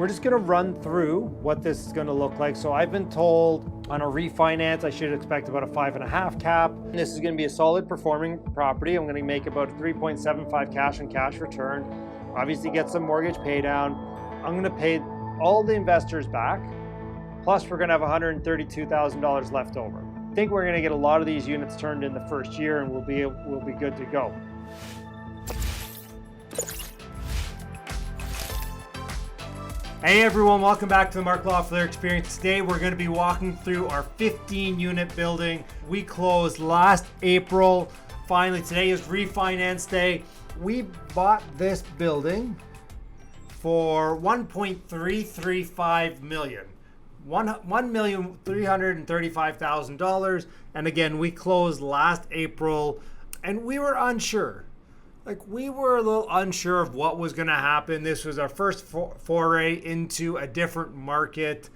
we're just going to run through what this is going to look like. So I've been told on a refinance, I should expect about a 5.5 cap. This is going to be a solid performing property. I'm going to make about a 3.75 cash on cash return. Obviously get some mortgage pay down. I'm going to pay all the investors back. Plus we're going to have $132,000 left over. I think we're going to get a lot of these units turned in the first year and we'll be good to go. Hey everyone, welcome back to the Mark Loeffler Experience. Today we're going to be walking through our 15-unit building. We closed last April. Finally, today is refinance day. We bought this building for $1.335 million. $1,335,000. And again, we closed last April and we were unsure. We were a little unsure of what was going to happen. This was our first foray into a different market.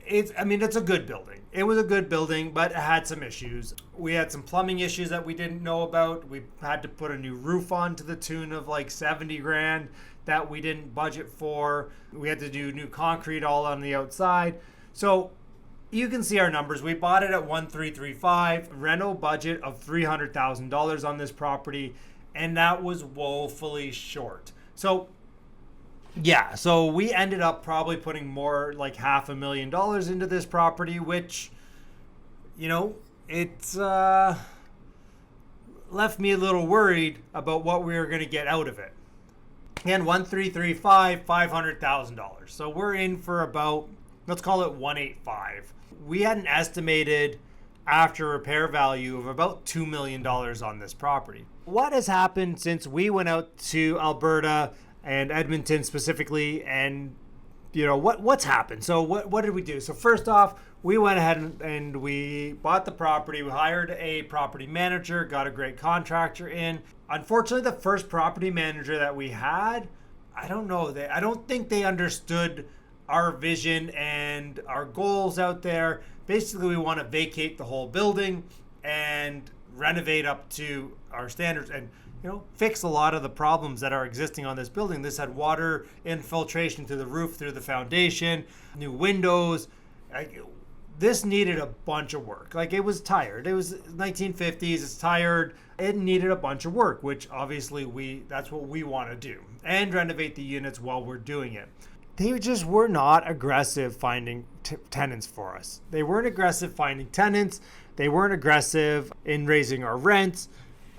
It's a good building. It was a good building, but it had some issues. We had some plumbing issues that we didn't know about. We had to put a new roof on to the tune of like 70 grand that we didn't budget for. We had to do new concrete all on the outside. So you can see our numbers. We bought it at 1,335, rental budget of $300,000 on this property. And that was woefully short. So we ended up probably putting more like $500,000 into this property, which, it's left me a little worried about what we were going to get out of it. Again, 1,335, $500,000. So we're in for about, let's call it 185. We had an estimated after repair value of about $2 million on this property. What has happened since we went out to Alberta and Edmonton specifically, and what's happened? So what did we do? So first off, we went ahead and we bought the property. We hired a property manager, got a great contractor in. Unfortunately, the first property manager that we had, I don't think they understood our vision and our goals out there. Basically, we want to vacate the whole building and renovate up to our standards and fix a lot of the problems that are existing on this building. This had water infiltration through the roof, through the foundation, new windows. This needed a bunch of work. It was tired. It was 1950s. It's tired. It needed a bunch of work, which obviously that's what we want to do, and renovate the units while we're doing it. They just were not aggressive finding tenants for us. They weren't aggressive finding tenants. They weren't aggressive in raising our rents.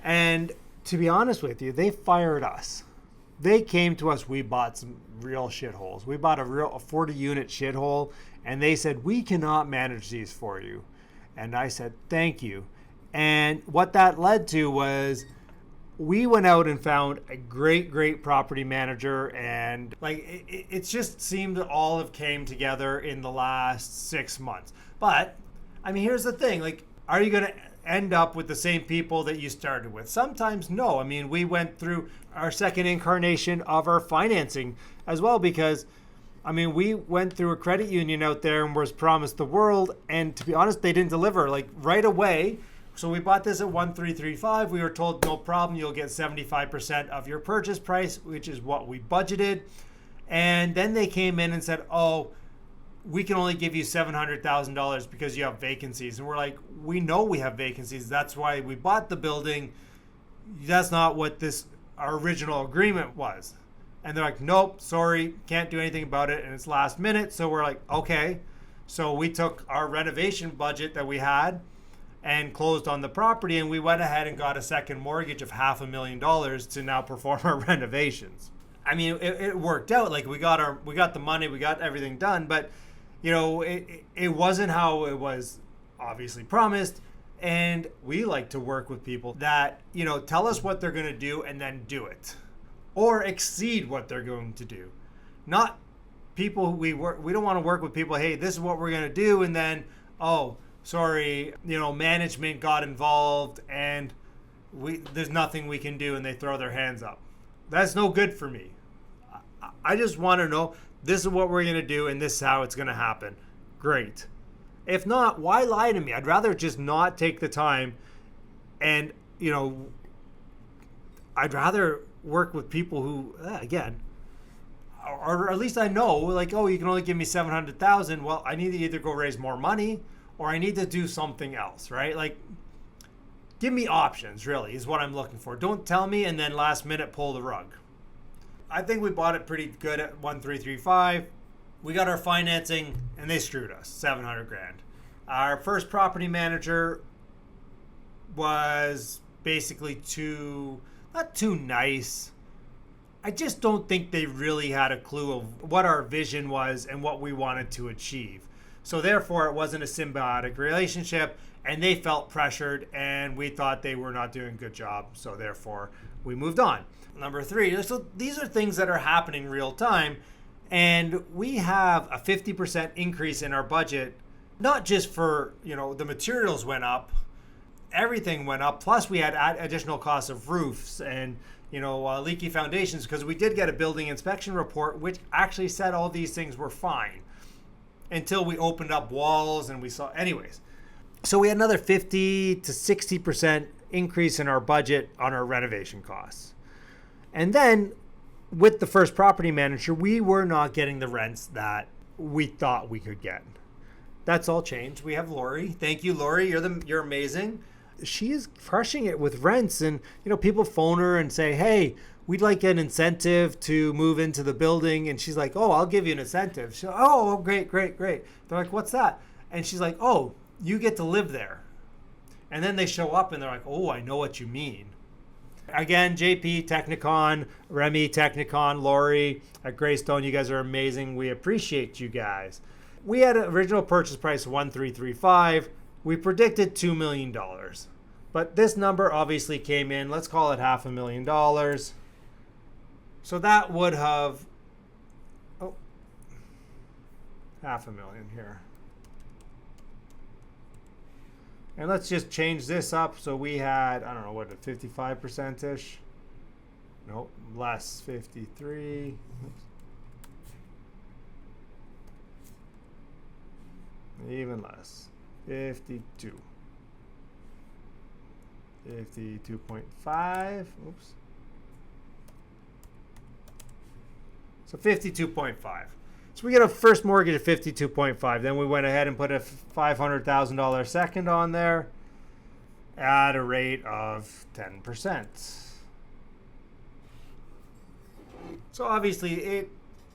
And to be honest with you, they fired us. They came to us. We bought some real shitholes. We bought a 40-unit shithole, and they said, we cannot manage these for you. And I said, thank you. And what that led to was we went out and found a great property manager, and it just seemed that all have came together in the last 6 months. But here's the thing, are you going to end up with the same people that you started with? Sometimes no. We went through our second incarnation of our financing as well, because we went through a credit union out there and was promised the world, and to be honest, they didn't deliver right away. So we bought this at 1,335. We were told, no problem, you'll get 75% of your purchase price, which is what we budgeted. And then they came in and said, oh, we can only give you $700,000 because you have vacancies. And we're like, we know we have vacancies. That's why we bought the building. That's not what our original agreement was. And they're like, nope, sorry, can't do anything about it. And it's last minute. So we're like, okay. So we took our renovation budget that we had and closed on the property, and we went ahead and got a second mortgage of $500,000 to now perform our renovations. It worked out. We got the money, we got everything done, but it wasn't how it was obviously promised. And we like to work with people that tell us what they're going to do and then do it, or exceed what they're going to do. Not people we don't want to work with people. Hey, this is what we're going to do, and then sorry, management got involved and there's nothing we can do, and they throw their hands up. That's no good for me. I just want to know, this is what we're going to do and this is how it's going to happen. Great. If not, why lie to me? I'd rather just not take the time, and I'd rather work with people who, again, or at least I know, like, oh, you can only give me 700,000. Well, I need to either go raise more money or I need to do something else, right? Like, give me options, really, is what I'm looking for. Don't tell me and then last minute pull the rug. I think we bought it pretty good at 1335. We got our financing and they screwed us, 700 grand. Our first property manager was basically not too nice. I just don't think they really had a clue of what our vision was and what we wanted to achieve. So therefore, it wasn't a symbiotic relationship, and they felt pressured, and we thought they were not doing a good job. So therefore, we moved on. Number 3, so these are things that are happening real time, and we have a 50% increase in our budget, not just for, the materials went up, everything went up, plus we had additional costs of roofs and leaky foundations, because we did get a building inspection report which actually said all these things were fine until we opened up walls and we saw, anyways. So we had another 50 to 60% increase in our budget on our renovation costs. And then with the first property manager, we were not getting the rents that we thought we could get. That's all changed. We have Lori. Thank you, Lori. You're amazing. She is crushing it with rents, and people phone her and say, hey, we'd like an incentive to move into the building, and she's like, oh, I'll give you an incentive. She's like, oh, great. They're like, what's that? And she's like, oh, you get to live there. And then they show up and they're like, oh, I know what you mean. Again, JP, Technicon, Remy, Technicon, Lori at Greystone, you guys are amazing. We appreciate you guys. We had an original purchase price of $1,335. We predicted $2 million, but this number obviously came in, let's call it $500,000. So that would have, $500,000 here. And let's just change this up. So we had, 55%-ish? Nope, less, 53. Oops. Even less. 52. 52.5. Oops. So 52.5. So we get a first mortgage of 52.5. Then we went ahead and put a $500,000 second on there at a rate of 10%. So obviously it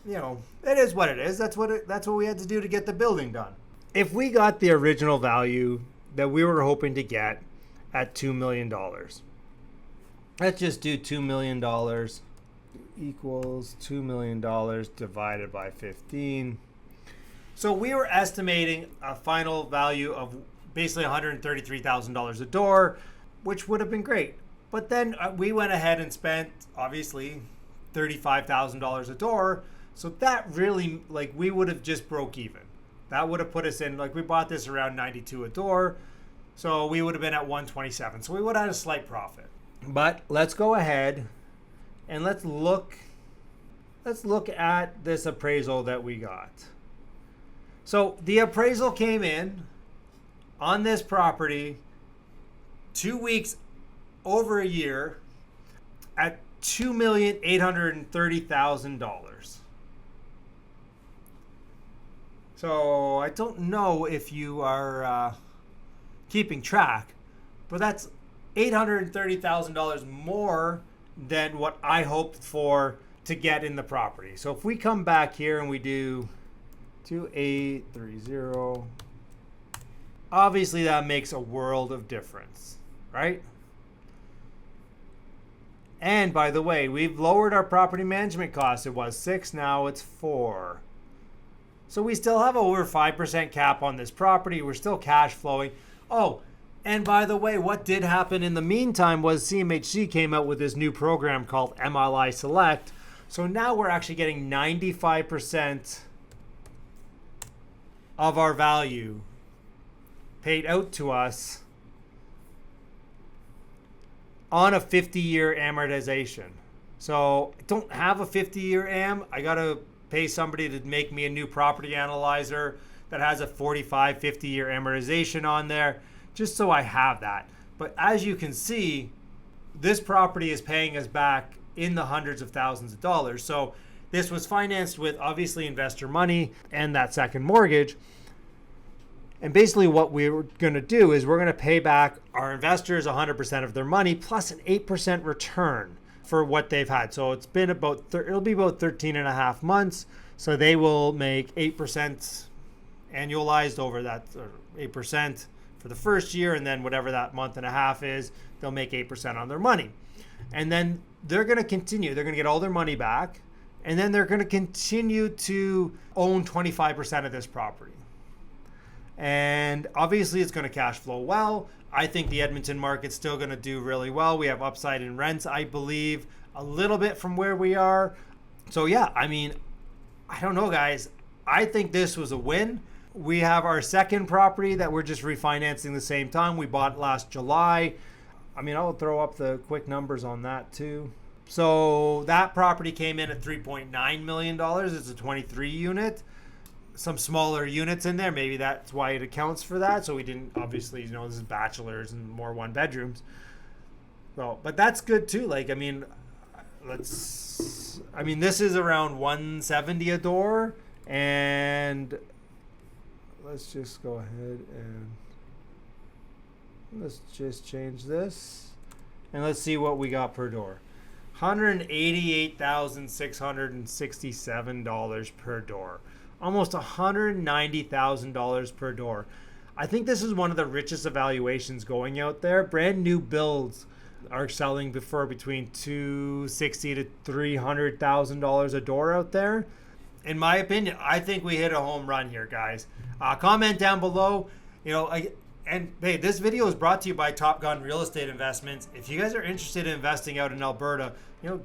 is what it is. That's what we had to do to get the building done. If we got the original value that we were hoping to get at $2 million, let's just do $2 million equals $2 million divided by 15. So we were estimating a final value of basically $133,000 a door, which would have been great. But then we went ahead and spent, obviously, $35,000 a door. So that really, we would have just broke even. That would have put us in, we bought this around 92 a door. So we would have been at 127. So we would have had a slight profit. But let's go ahead and let's look at this appraisal that we got. So the appraisal came in on this property 2 weeks over a year at $2,830,000. So I don't know if you are keeping track, but that's $830,000 more than what I hoped for to get in the property. So if we come back here and we do 2830, obviously that makes a world of difference, right? And by the way, we've lowered our property management costs. It was 6, now it's 4. So we still have over 5% cap on this property. We're still cash flowing. Oh, and by the way, what did happen in the meantime was CMHC came out with this new program called MLI Select. So now we're actually getting 95% of our value paid out to us on a 50-year amortization. So I don't have a 50-year am. I got to pay somebody to make me a new property analyzer that has a 45, 50-year amortization on there, just so I have that. But as you can see, this property is paying us back in the hundreds of thousands of dollars. So This was financed with obviously investor money and that second mortgage. And basically what we're going to do is we're going to pay back our investors 100% of their money plus an 8% return for what they've had. So it's been it'll be about 13 and a half months. So they will make 8% annualized over that, 8% for the first year. And then whatever that month and a half is, they'll make 8% on their money. And then they're going to continue. They're going to get all their money back. And then they're going to continue to own 25% of this property. And obviously it's going to cash flow well. I think the Edmonton market's still going to do really well. We have upside in rents, I believe, a little bit from where we are. So yeah, I mean, I don't know, guys. I think this was a win. We have our second property that we're just refinancing the same time. We bought last July. I mean, I'll throw up the quick numbers on that too. So that property came in at $3.9 million. It's a 23 unit. Some smaller units in there. Maybe that's why it accounts for that. So we didn't, obviously, this is bachelors and more one bedrooms. Well, but that's good too. Like, I mean, this is around $170 a door. And let's just go ahead and let's just change this. And let's see what we got per door. $188,667 per door. Almost $190,000 per door. I think this is one of the richest evaluations going out there. Brand new builds are selling for between $260,000 to $300,000 a door out there. In my opinion, I think we hit a home run here, guys. Comment down below. And hey, this video is brought to you by Top Gun Real Estate Investments. If you guys are interested in investing out in Alberta,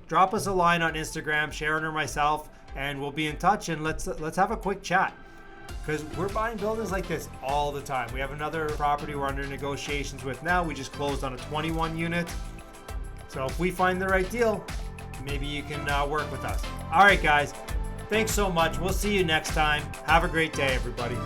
drop us a line on Instagram, Sharon or myself, and we'll be in touch, and let's have a quick chat, because we're buying buildings like this all the time. We have another property we're under negotiations with now. We just closed on a 21 unit. So if we find the right deal, maybe you can work with us. All right, guys. Thanks so much. We'll see you next time. Have a great day, everybody.